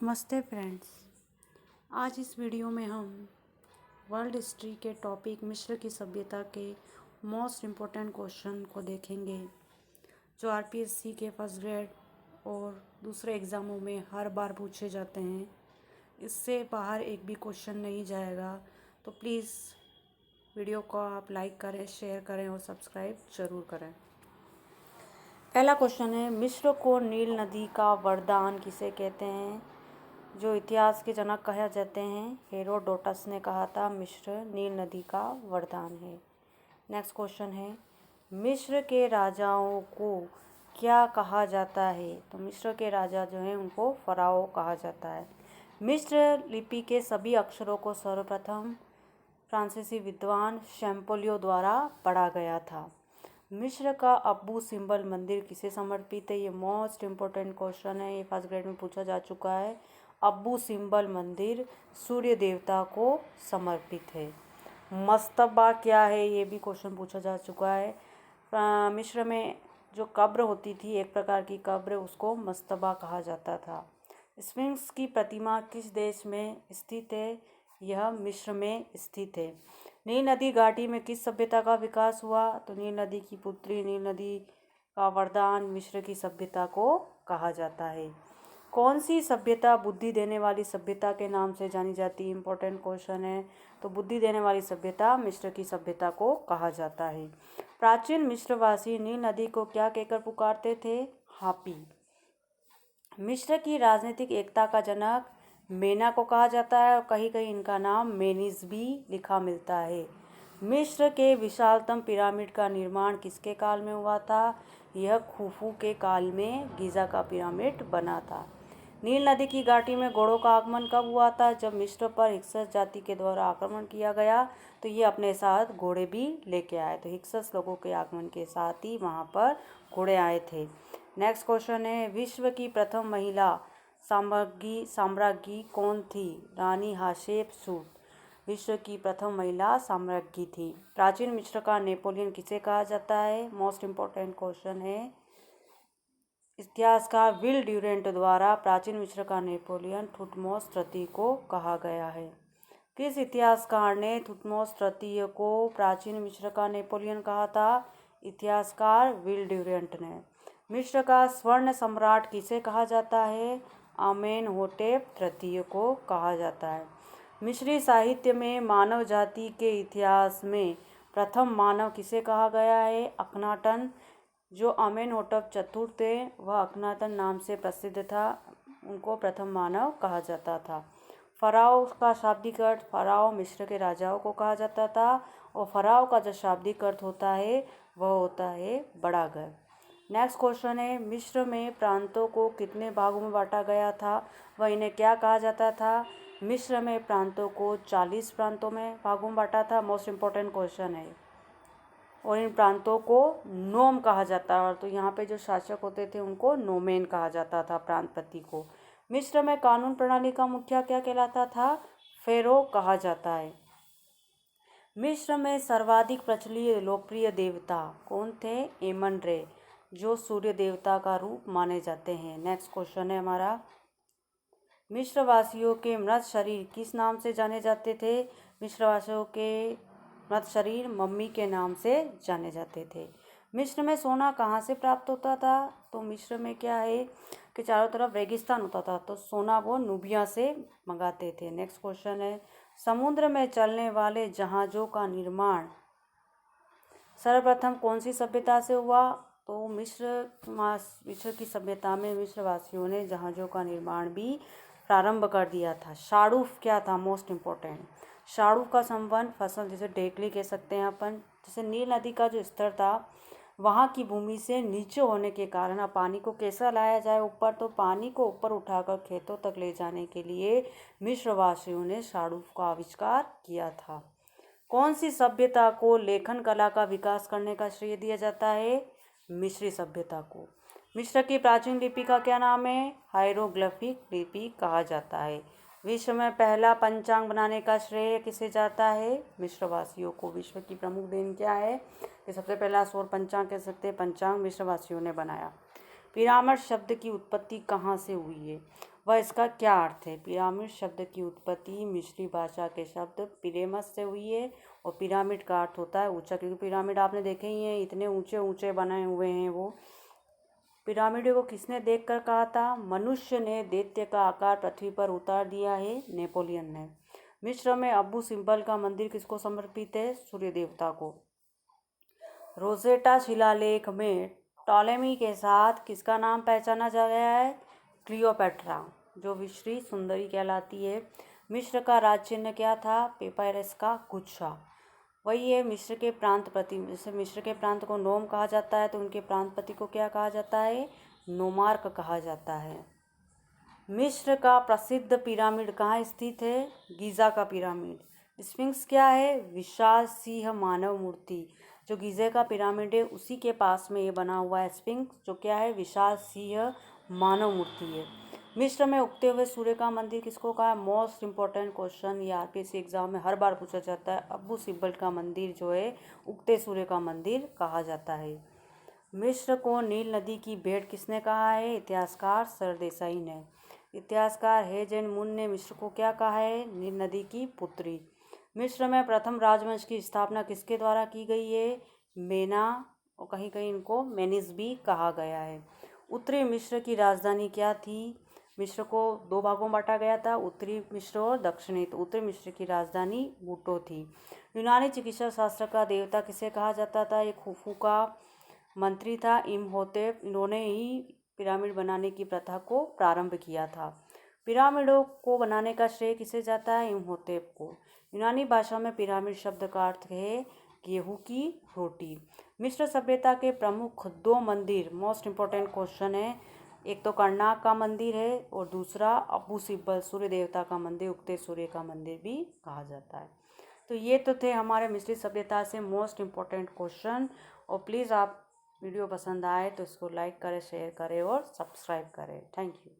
नमस्ते फ्रेंड्स। आज इस वीडियो में हम वर्ल्ड हिस्ट्री के टॉपिक मिस्र की सभ्यता के मोस्ट इम्पोर्टेंट क्वेश्चन को देखेंगे जो आरपीएससी के फर्स्ट ग्रेड और दूसरे एग्ज़ामों में हर बार पूछे जाते हैं। इससे बाहर एक भी क्वेश्चन नहीं जाएगा, तो प्लीज़ वीडियो को आप लाइक करें, शेयर करें और सब्सक्राइब ज़रूर करें। पहला क्वेश्चन है, मिस्र को नील नदी का वरदान किसे कहते हैं? जो इतिहास के जनक कहे जाते हैं, हेरोडोटस ने कहा था मिस्र नील नदी का वरदान है। नेक्स्ट क्वेश्चन है, मिस्र के राजाओं को क्या कहा जाता है? तो मिस्र के राजा जो हैं उनको फ़राओ कहा जाता है। मिस्र लिपि के सभी अक्षरों को सर्वप्रथम फ्रांसीसी विद्वान शैम्पोलियो द्वारा पढ़ा गया था। मिस्र का अब्बू सिम्बल मंदिर किसे समर्पित है? ये मोस्ट इम्पोर्टेंट क्वेश्चन है, ये फर्स्ट ग्रेड में पूछा जा चुका है। अब्बू सिम्बल मंदिर सूर्य देवता को समर्पित है। मस्तबा क्या है? ये भी क्वेश्चन पूछा जा चुका है। मिस्र में जो कब्र होती थी, एक प्रकार की कब्र, उसको मस्तबा कहा जाता था। स्फिंक्स की प्रतिमा किस देश में स्थित है? यह मिस्र में स्थित है। नील नदी घाटी में किस सभ्यता का विकास हुआ? तो नील नदी की पुत्री, नील नदी का वरदान मिस्र की सभ्यता को कहा जाता है। कौन सी सभ्यता बुद्धि देने वाली सभ्यता के नाम से जानी जाती है? इंपॉर्टेंट क्वेश्चन है। तो बुद्धि देने वाली सभ्यता मिस्र की सभ्यता को कहा जाता है। प्राचीन मिस्रवासी नील नदी को क्या कहकर पुकारते थे? हापी। मिस्र की राजनीतिक एकता का जनक मेना को कहा जाता है और कहीं कहीं इनका नाम मेनिस भी लिखा मिलता है। मिस्र के विशालतम पिरामिड का निर्माण किसके काल में हुआ था? यह खुफू के काल में गीज़ा का पिरामिड बना था। नील नदी की घाटी में घोड़ों का आगमन कब हुआ था? जब मिस्र पर हिक्सस जाति के द्वारा आक्रमण किया गया तो ये अपने साथ घोड़े भी लेके आए। तो हिक्सस लोगों के आगमन के साथ ही वहाँ पर घोड़े आए थे। नेक्स्ट क्वेश्चन है, विश्व की प्रथम महिला साम्राज्ञी कौन थी? रानी हाशेपसूट विश्व की प्रथम महिला साम्राज्ञी थी। प्राचीन मिस्र का नेपोलियन किसे कहा जाता है? मोस्ट इम्पोर्टेंट क्वेश्चन है। इतिहासकार विल ड्यूरेंट द्वारा प्राचीन मिस्र का नेपोलियन थुटमोस तृतीय को कहा गया है। किस इतिहासकार ने थुटमोस तृतीय को प्राचीन मिस्र का नेपोलियन कहा था? इतिहासकार विल ड्यूरेंट ने। मिस्र का स्वर्ण सम्राट किसे कहा जाता है? आमेनहोटेप तृतीय को कहा जाता है। मिस्री साहित्य में मानव जाति के इतिहास में प्रथम मानव किसे कहा गया है? अखनाटन। जो आमेनहोटेप चतुर्थ थे वह अखनाटन नाम से प्रसिद्ध था, उनको प्रथम मानव कहा जाता था। फ़राओ का शाब्दिक अर्थ, फ़राओ मिस्र के राजाओं को कहा जाता था और फ़राओ का जो शाब्दिक अर्थ होता है वह होता है बड़ा घर। नेक्स्ट क्वेश्चन है, मिस्र में प्रांतों को कितने भागों में बांटा गया था? वह इन्हें क्या कहा जाता था? मिस्र में प्रांतों को 40 प्रांतों में भागों में बांटा था। मोस्ट इम्पोर्टेंट क्वेश्चन है। और इन प्रांतों को नोम कहा जाता है। तो यहाँ पे जो शासक होते थे उनको नोमेन कहा जाता था, प्रांतपति को। मिस्र में कानून प्रणाली का मुखिया क्या कहलाता था? फेरो कहा जाता है। मिस्र में सर्वाधिक प्रचलित लोकप्रिय देवता कौन थे? एमन रे, जो सूर्य देवता का रूप माने जाते हैं। नेक्स्ट क्वेश्चन है हमारा, मिस्रवासियों के मृत शरीर किस नाम से जाने जाते थे? मिस्रवासियों के मृत शरीर मम्मी के नाम से जाने जाते थे। मिस्र में सोना कहाँ से प्राप्त होता था? तो मिस्र में क्या है कि चारों तरफ रेगिस्तान होता था, तो सोना वो नूबिया से मंगाते थे। नेक्स्ट क्वेश्चन है, समुद्र में चलने वाले जहाज़ों का निर्माण सर्वप्रथम कौन सी सभ्यता से हुआ? तो मिस्र की सभ्यता में मिस्रवासियों ने जहाज़ों का निर्माण भी प्रारंभ कर दिया था। शाड़ूफ क्या था? Most important. शाड़ूफ का संबंध फसल, जैसे ढेकली कह सकते हैं अपन, जैसे नील नदी का जो स्तर था वहाँ की भूमि से नीचे होने के कारण अब पानी को कैसा लाया जाए ऊपर, तो पानी को ऊपर उठाकर खेतों तक ले जाने के लिए मिस्रवासियों ने शाड़ूफ का आविष्कार किया था। कौन सी सभ्यता को लेखन कला का विकास करने का श्रेय दिया जाता है? मिस्री सभ्यता को। मिस्र की प्राचीन लिपि का क्या नाम है? हायरोग्लिफिक लिपि कहा जाता है। विश्व में पहला पंचांग बनाने का श्रेय किसे जाता है? मिस्रवासियों को। विश्व की प्रमुख देन क्या है कि सबसे पहला सौर पंचांग कह सकते हैं पंचांग मिस्रवासियों ने बनाया। पिरामिड शब्द की उत्पत्ति कहाँ से हुई है, वह इसका क्या अर्थ है। पिरामिड शब्द की उत्पत्ति मिस्री भाषा के शब्द पिरेमस से हुई है और पिरामिड का अर्थ होता है ऊंचा, क्योंकि पिरामिड आपने देखे ही हैं, इतने ऊंचे ऊंचे बने हुए हैं वो। पिरामिड को किसने देखकर कहा था? मनुष्य ने दैत्य का आकार पृथ्वी पर उतार दिया है, नेपोलियन ने। मिस्र में अबू सिम्बल का मंदिर किसको समर्पित है? सूर्य देवता को। रोजेटा शिलालेख में टॉलेमी के साथ किसका नाम पहचाना जा गया है? क्लियोपेट्रा, जो विश्री सुंदरी कहलाती है। मिस्र का राज चिन्ह क्या था? पेपायरस का गुच्छा। वही है मिस्र के प्रांतपति, जैसे मिस्र के प्रांत को नोम कहा जाता है तो उनके प्रांतपति को क्या कहा जाता है? नोमार्क कहा जाता है। मिस्र का प्रसिद्ध पिरामिड कहाँ स्थित है? गीज़ा का पिरामिड। स्फिंक्स क्या है? विशाल सिंह मानव मूर्ति। जो गीज़े का पिरामिड है उसी के पास में ये बना हुआ है स्फिंक्स, जो क्या है? विशाल सिंह मानव मूर्ति है। मिस्र में उगते हुए सूर्य का मंदिर किसको कहा? मोस्ट इम्पोर्टेंट क्वेश्चन, ये आरपीएससी एग्जाम में हर बार पूछा जाता है। अबू सिम्बल का मंदिर जो है उगते सूर्य का मंदिर कहा जाता है। मिस्र को नील नदी की भेंट किसने कहा है? इतिहासकार सरदेसाई ने। इतिहासकार हेजेन मुन ने मिस्र को क्या कहा है? नील नदी की पुत्री। मिस्र में प्रथम राजवंश की स्थापना किसके द्वारा की गई है? मेना, और कहीं कहीं इनको मेनिस भी कहा गया है। उत्तरी मिस्र की राजधानी क्या थी? मिस्र को दो भागों में बांटा गया था, उत्तरी मिस्र और दक्षिणी। तो उत्तरी मिस्र की राजधानी बूटो थी। यूनानी चिकित्सा शास्त्र का देवता किसे कहा जाता था? एक खुफू का मंत्री था, इमहोतेप। इन्होंने ही पिरामिड बनाने की प्रथा को प्रारंभ किया था। पिरामिडों को बनाने का श्रेय किसे जाता है? इमहोतेप को। यूनानी भाषा में पिरामिड शब्द का अर्थ है गेहूं की रोटी। मिस्र सभ्यता के प्रमुख दो मंदिर, मोस्ट इम्पोर्टेंट क्वेश्चन है, एक तो करनाक का मंदिर है और दूसरा अबू सिम्बल सूर्य देवता का मंदिर, उगते सूर्य का मंदिर भी कहा जाता है। तो ये तो थे हमारे मिस्री सभ्यता से मोस्ट इम्पोर्टेंट क्वेश्चन। और प्लीज़ आप वीडियो पसंद आए तो इसको लाइक करें, शेयर करें और सब्सक्राइब करें। Thank you.